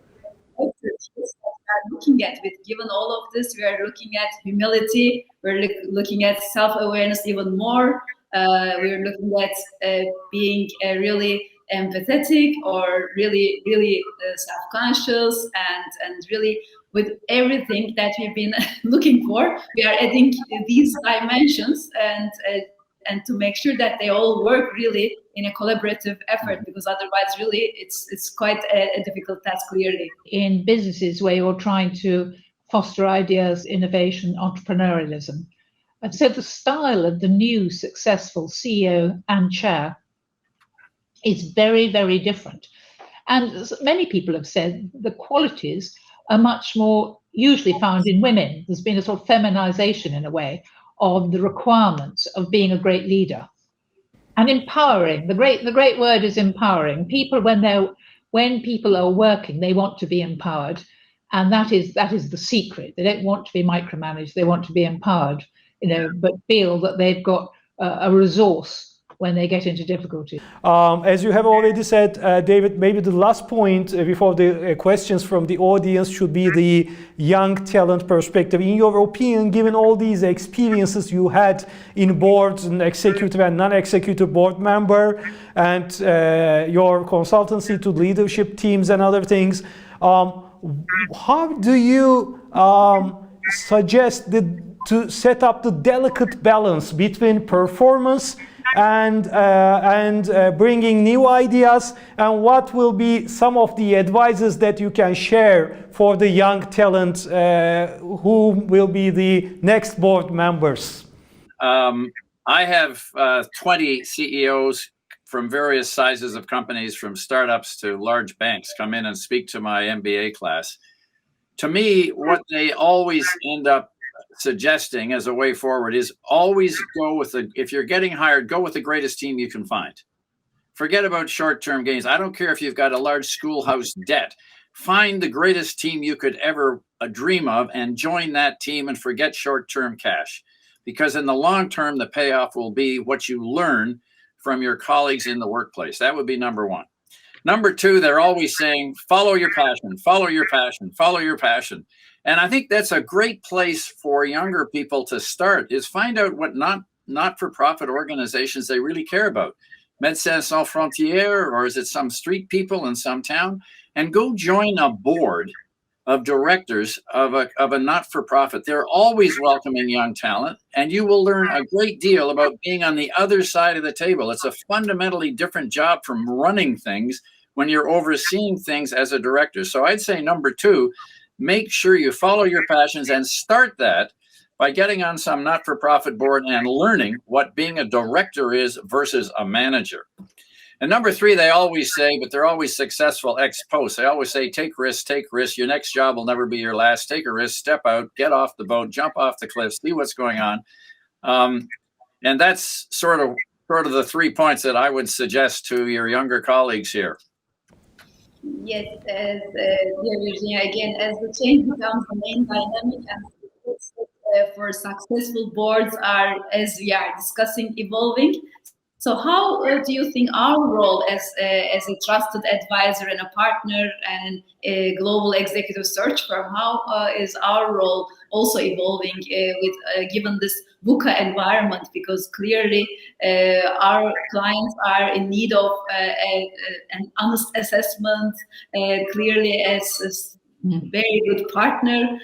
that we are looking at. Given all of this, we are looking at humility. We're looking at self-awareness even more. We're looking at being really empathetic or really self-conscious and really with everything that we've been looking for, we are adding these dimensions and to make sure that they all work really in a collaborative effort, because otherwise really it's quite a difficult task clearly. In businesses where you're trying to foster ideas, innovation, entrepreneurialism, And so the style of the new successful CEO and chair is very, very different. And as many people have said, the qualities are much more usually found in women. There's been a sort of feminization, in a way, of the requirements of being a great leader. And empowering, the great word is empowering. People, when people are working, they want to be empowered. And that is the secret. They don't want to be micromanaged. They want to be empowered, but feel that they've got a resource when they get into difficulty. As you have already said, David, maybe the last point before the questions from the audience should be the young talent perspective. In your opinion, given all these experiences you had in boards and executive and non-executive board member, and your consultancy to leadership teams and other things, how do you suggest to set up the delicate balance between performance and bringing new ideas, and what will be some of the advices that you can share for the young talent who will be the next board members? I have 20 CEOs from various sizes of companies, from startups to large banks, come in and speak to my MBA class. To me, what they always end up suggesting as a way forward is always go with if you're getting hired, go with the greatest team you can find. Forget about short-term gains. I don't care if you've got a large schoolhouse debt. Find the greatest team you could ever dream of and join that team, and forget short-term cash. Because in the long term, the payoff will be what you learn from your colleagues in the workplace. That would be number one. Number two, they're always saying, follow your passion, follow your passion, follow your passion. And I think that's a great place for younger people to start, is find out what not-for-profit organizations they really care about. Médecins Sans Frontières, or is it some street people in some town? And go join a board of directors of a not-for-profit. They're always welcoming young talent, and you will learn a great deal about being on the other side of the table. It's a fundamentally different job from running things when you're overseeing things as a director. So I'd say number two, make sure you follow your passions, and start that by getting on some not-for-profit board and learning what being a director is versus a manager. And number three, they always say, but they're always successful ex post. They always say, take risks, take risks. Your next job will never be your last. Take a risk, step out, get off the boat, jump off the cliff, see what's going on. And that's sort of the 3 points that I would suggest to your younger colleagues here. Yes, as dear Virginia, again, as the change becomes the main dynamic, and for successful boards are, as we are discussing, evolving. So how do you think our role as a trusted advisor and a partner and a global executive search firm, how is our role also evolving with given this VUCA environment? Because clearly our clients are in need of an honest assessment, clearly as a very good partner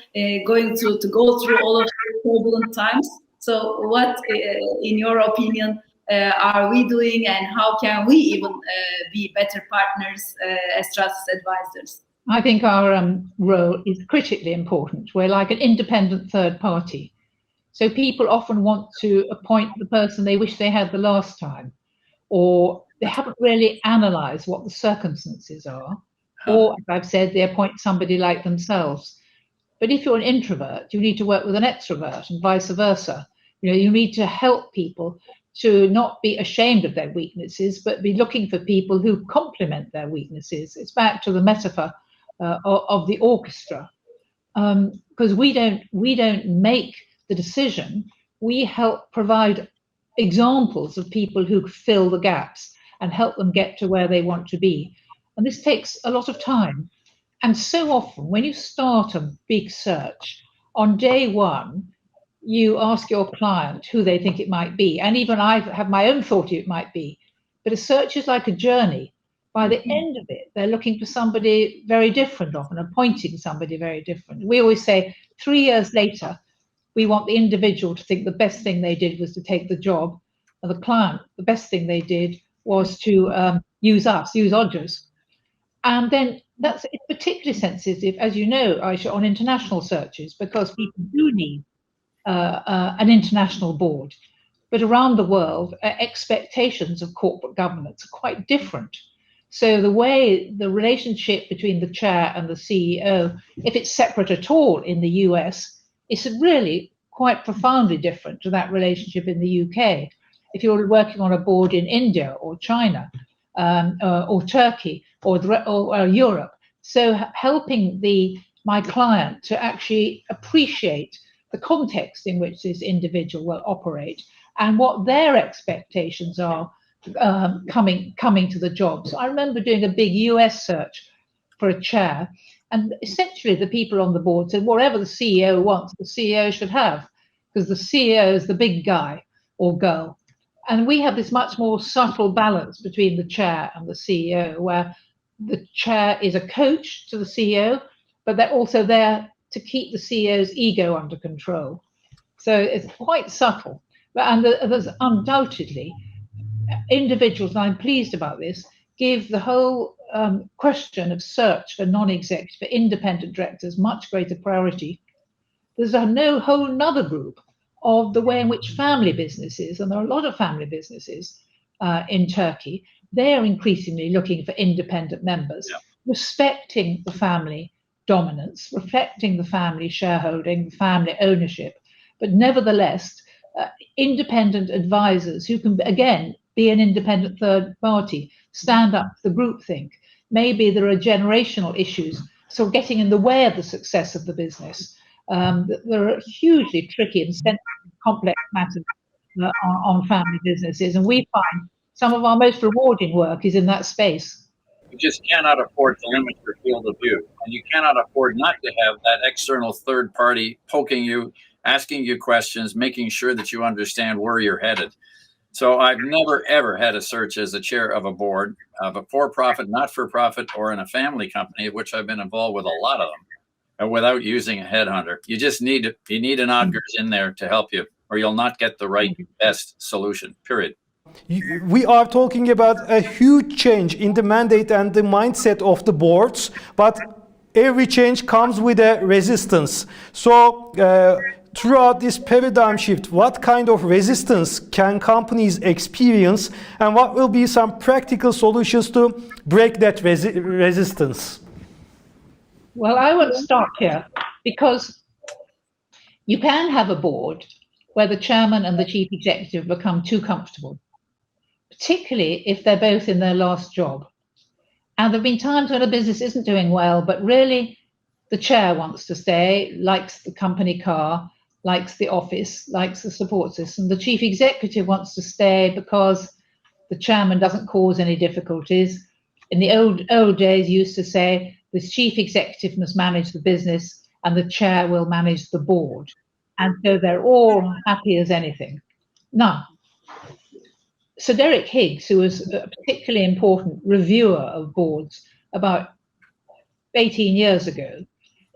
going to go through all of these turbulent times. So what, in your opinion, are we doing, and how can we even be better partners as trusted advisors? I think our role is critically important. We're like an independent third party. So people often want to appoint the person they wish they had the last time, or they haven't really analysed what the circumstances are, or, as I've said, they appoint somebody like themselves. But if you're an introvert, you need to work with an extrovert, and vice versa. You need to help people to not be ashamed of their weaknesses, but be looking for people who complement their weaknesses. It's back to the metaphor of the orchestra, because we don't make the decision. We help provide examples of people who fill the gaps and help them get to where they want to be. And this takes a lot of time. And so often, when you start a big search, on day one, you ask your client who they think it might be. And even I have my own thought it might be. But a search is like a journey. By the end of it, they're looking for somebody very different, often appointing somebody very different. We always say 3 years later, we want the individual to think the best thing they did was to take the job, and the client, the best thing they did was to use us, use Odgers. And then that's particularly sensitive, as you know, Aisha, on international searches, because people do need an international board. But around the world, expectations of corporate governance are quite different. So the relationship between the chair and the CEO, if it's separate at all in the US, is really quite profoundly different to that relationship in the UK. If you're working on a board in India or China or Turkey or Europe, so helping my client to actually appreciate the context in which this individual will operate and what their expectations are coming to the job. So I remember doing a big US search for a chair, and essentially the people on the board said, whatever the CEO wants, the CEO should have, because the CEO is the big guy or girl. And we have this much more subtle balance between the chair and the CEO, where the chair is a coach to the CEO, but they're also there to keep the CEO's ego under control. So it's quite subtle. And there's undoubtedly individuals, and I'm pleased about this, give the whole question of search for non-execs, for independent directors, much greater priority. There's a whole nother group of the way in which family businesses, and there are a lot of family businesses in Turkey, they're increasingly looking for independent members, respecting the family dominance, reflecting the family shareholding, family ownership, but nevertheless, independent advisors who can, again, be an independent third party, stand up to the groupthink. Maybe there are generational issues, so getting in the way of the success of the business. There are hugely tricky and sensitive, complex matters on family businesses, and we find some of our most rewarding work is in that space. You just cannot afford to limit your field of view, and you cannot afford not to have that external third party poking you, asking you questions, making sure that you understand where you're headed. So I've never, ever had a search as a chair of a board of a for-profit, not-for-profit, or in a family company, of which I've been involved with a lot of them, without using a headhunter. You just need an Odgers in there to help you, or you'll not get the right best solution, period. We are talking about a huge change in the mandate and the mindset of the boards, but every change comes with a resistance. So throughout this paradigm shift, what kind of resistance can companies experience, and what will be some practical solutions to break that resistance? Well, I want to start here because you can have a board where the chairman and the chief executive become too comfortable, particularly if they're both in their last job. And there have been times when a business isn't doing well, but really the chair wants to stay, likes the company car, likes the office, likes the support system. The chief executive wants to stay because the chairman doesn't cause any difficulties. In the old days, you used to say the chief executive must manage the business and the chair will manage the board. And so they're all happy as anything. Now, Sir Derek Higgs, who was a particularly important reviewer of boards about 18 years ago,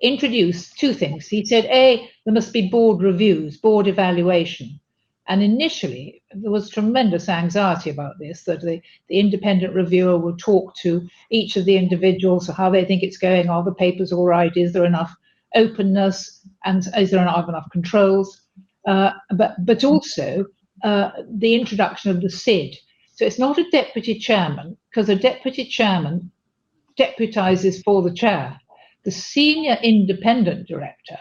introduced two things. He said, A, there must be board reviews, board evaluation. And initially, there was tremendous anxiety about this, that the independent reviewer will talk to each of the individuals, how they think it's going, are the papers all right, is there enough openness, and is there enough controls? But also the introduction of the SID. So it's not a deputy chairman, because a deputy chairman deputizes for the chair. The senior independent director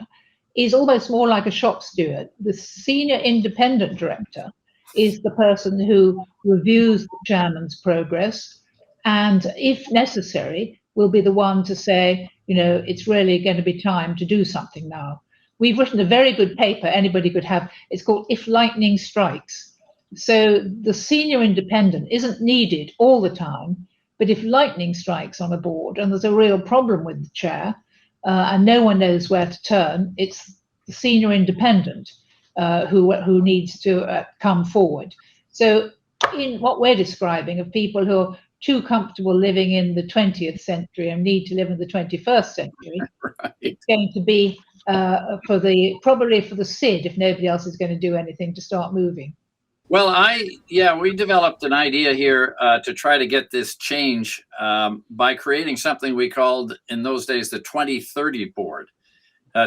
is almost more like a shop steward. The senior independent director is the person who reviews the chairman's progress, and if necessary, will be the one to say, it's really going to be time to do something now. We've written a very good paper anybody could have. It's called If Lightning Strikes. So the senior independent isn't needed all the time, but if lightning strikes on a board and there's a real problem with the chair and no one knows where to turn, it's the senior independent who needs to come forward. So in what we're describing of people who are too comfortable living in the 20th century and need to live in the 21st century, right. It's going to be probably for the SID, if nobody else is going to do anything, to start moving. Well, we developed an idea here to try to get this change by creating something we called in those days the 2030 board.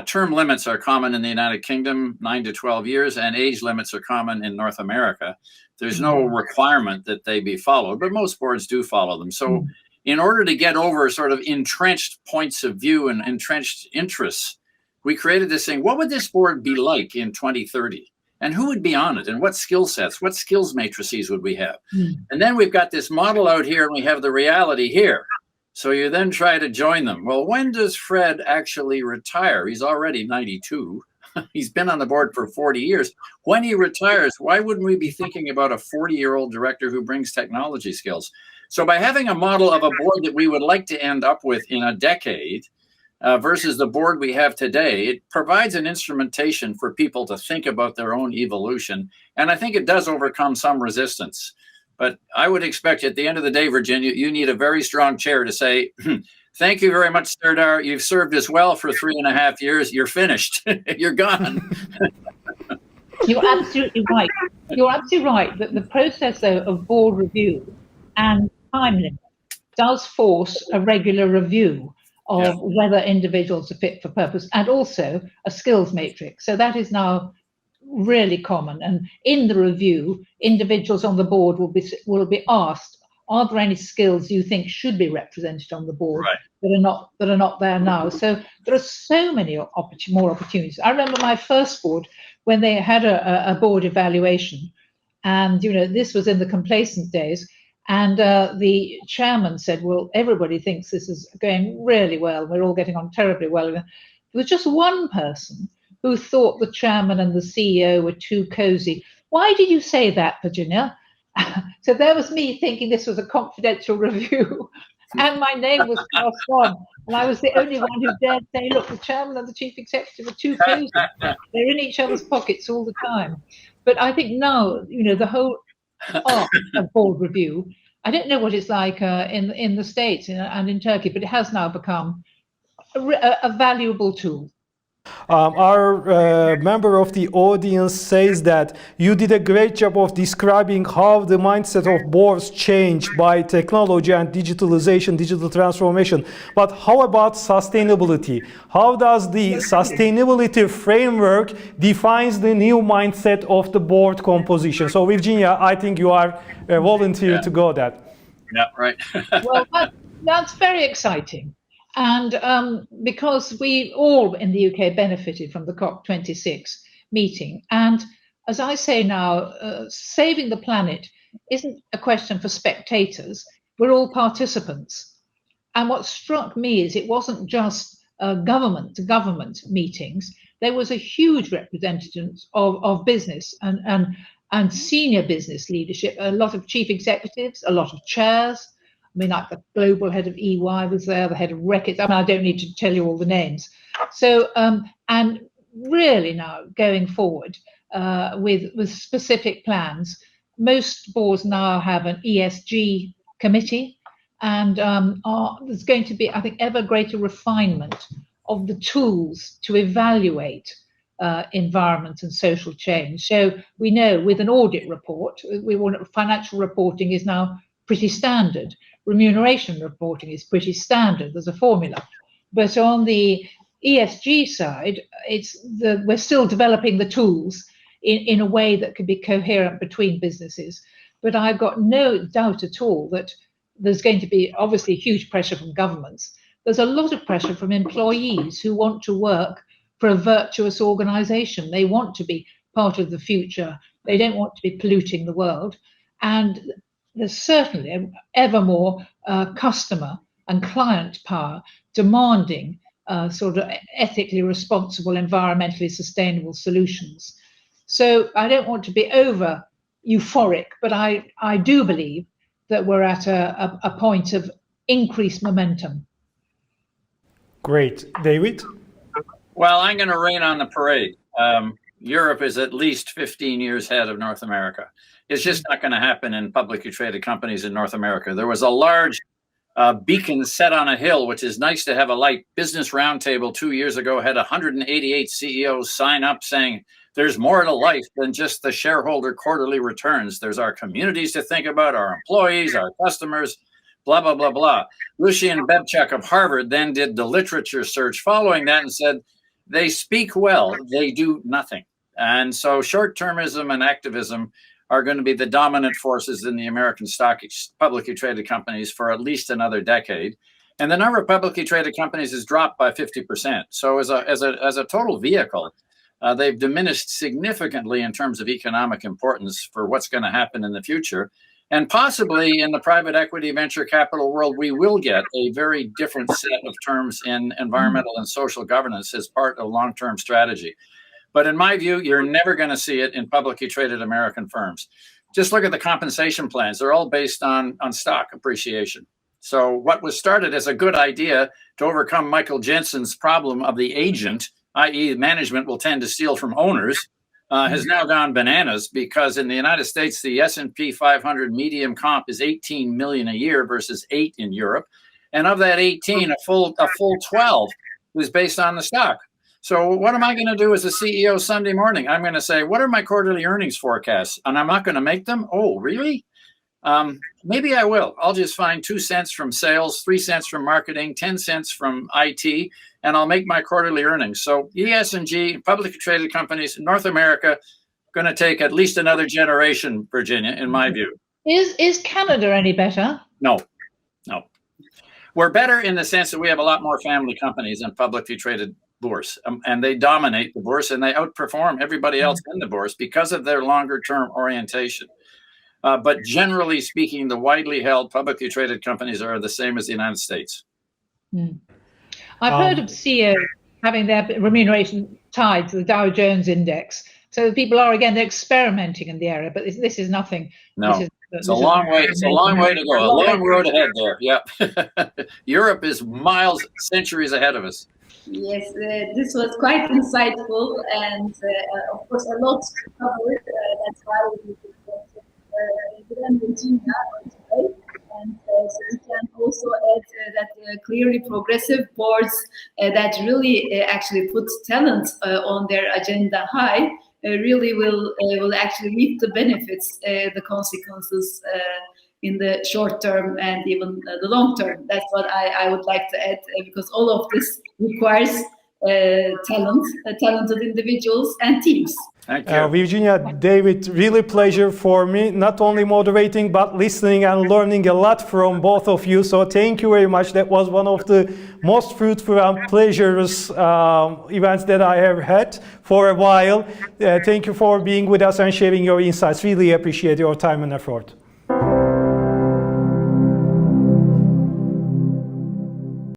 Term limits are common in the United Kingdom, 9 to 12 years, and age limits are common in North America. There's no requirement that they be followed, but most boards do follow them. So in order to get over sort of entrenched points of view and entrenched interests, we created this thing. What would this board be like in 2030? And who would be on it? And what skill sets, what skills matrices would we have? And then we've got this model out here and we have the reality here. So you then try to join them. Well, when does Fred actually retire? He's already 92. He's been on the board for 40 years. When he retires, why wouldn't we be thinking about a 40-year-old director who brings technology skills? So by having a model of a board that we would like to end up with in a decade versus the board we have today, it provides an instrumentation for people to think about their own evolution. And I think it does overcome some resistance. But I would expect at the end of the day, Virginia, you need a very strong chair to say, thank you very much, Sundar. You've served us well for 3.5 years. You're finished. You're gone. You're absolutely right. You're absolutely right that the process, though, of board review and time limit does force a regular review of whether individuals are fit for purpose and also a skills matrix. So that is now really common. And in the review, individuals on the board will be asked, are there any skills you think should be represented on the board that are not there now? So there are so many more opportunities. I remember my first board when they had a board evaluation, and this was in the complacent days, and the chairman said, well, everybody thinks this is going really well. We're all getting on terribly well. There was just one person who thought the chairman and the CEO were too cozy. Why did you say that, Virginia? So there was me thinking this was a confidential review, and my name was passed on, and I was the only one who dared say, look, the chairman and the chief executive are too cozy. They're in each other's pockets all the time. But I think now, the whole art of board review, I don't know what it's like in the States and in Turkey, but it has now become a valuable tool. Our member of the audience says that you did a great job of describing how the mindset of boards changed by technology and digitalization, digital transformation. But how about sustainability? How does the sustainability framework defines the new mindset of the board composition? So Virginia, I think you are a volunteer to go that. Yeah, right. Well, that's very exciting. And because we all in the UK benefited from the COP26 meeting. And as I say now, saving the planet isn't a question for spectators. We're all participants. And what struck me is it wasn't just government to government meetings. There was a huge representation of business and senior business leadership, a lot of chief executives, a lot of chairs. I mean, like the global head of EY was there, the head of Reckitt. I mean, I don't need to tell you all the names. So, and really now going forward with specific plans, most boards now have an ESG committee, and there's going to be, I think, ever greater refinement of the tools to evaluate environment and social change. So we know with an audit report, financial reporting is now pretty standard. Remuneration reporting is pretty standard. There's a formula. But on the ESG side, we're still developing the tools in a way that could be coherent between businesses. But I've got no doubt at all that there's going to be obviously huge pressure from governments. There's a lot of pressure from employees who want to work for a virtuous organization. They want to be part of the future. They don't want to be polluting the world. And there's certainly ever more customer and client power demanding sort of ethically responsible, environmentally sustainable solutions. So I don't want to be over euphoric, but I do believe that we're at a point of increased momentum. Great. David? Well, I'm going to rain on the parade. Europe is at least 15 years ahead of North America. It's just not going to happen in publicly traded companies in North America. There was a large beacon set on a hill, which is nice to have a light. Business Roundtable 2 years ago had 188 CEOs sign up saying there's more to life than just the shareholder quarterly returns. There's our communities to think about, our employees, our customers, blah, blah, blah, blah. Lucian Bebchuk of Harvard then did the literature search following that and said, they speak well, they do nothing. And so short-termism and activism are going to be the dominant forces in the American publicly traded companies for at least another decade. And the number of publicly traded companies has dropped by 50%. So as a total vehicle, they've diminished significantly in terms of economic importance for what's going to happen in the future. And possibly in the private equity venture capital world, we will get a very different set of terms in environmental and social governance as part of long-term strategy. But in my view, you're never going to see it in publicly traded American firms. Just look at the compensation plans. They're all based on stock appreciation. So what was started as a good idea to overcome Michael Jensen's problem of the agent, i.e. management will tend to steal from owners, has now gone bananas, because in the United States, the S&P 500 medium comp is 18 million a year versus 8 in Europe. And of that 18, a full 12 is based on the stock. So what am I going to do as a CEO Sunday morning? I'm going to say, what are my quarterly earnings forecasts? And I'm not going to make them? Oh, really? Maybe I will. I'll just find 2 cents from sales, 3 cents from marketing, 10 cents from IT, and I'll make my quarterly earnings. So ESG, publicly traded companies in North America, going to take at least another generation, Virginia, in my view. Is Canada any better? No. We're better in the sense that we have a lot more family companies and publicly traded bourse, and they dominate the bourse and they outperform everybody else in the bourse because of their longer term orientation. But generally speaking, the widely held publicly traded companies are the same as the United States. I've heard of CEOs having their remuneration tied to the Dow Jones index. So people are, again, they're experimenting in the area, but this is nothing. No, it's a long way. It's a long way to go. A long road ahead there. Yep. Europe is miles, centuries ahead of us. Yes, this was quite insightful, and of course a lot covered. That's why we Virginia today. And so we can also add that clearly progressive boards that really actually put talent on their agenda high really will actually reap the benefits, the consequences in the short term and even the long term. That's what I would like to add, because all of this requires talented individuals and teams. Thank you. Virginia, David, really pleasure for me, not only moderating, but listening and learning a lot from both of you. So thank you very much. That was one of the most fruitful and pleasurous events that I have had for a while. Thank you for being with us and sharing your insights. Really appreciate your time and effort.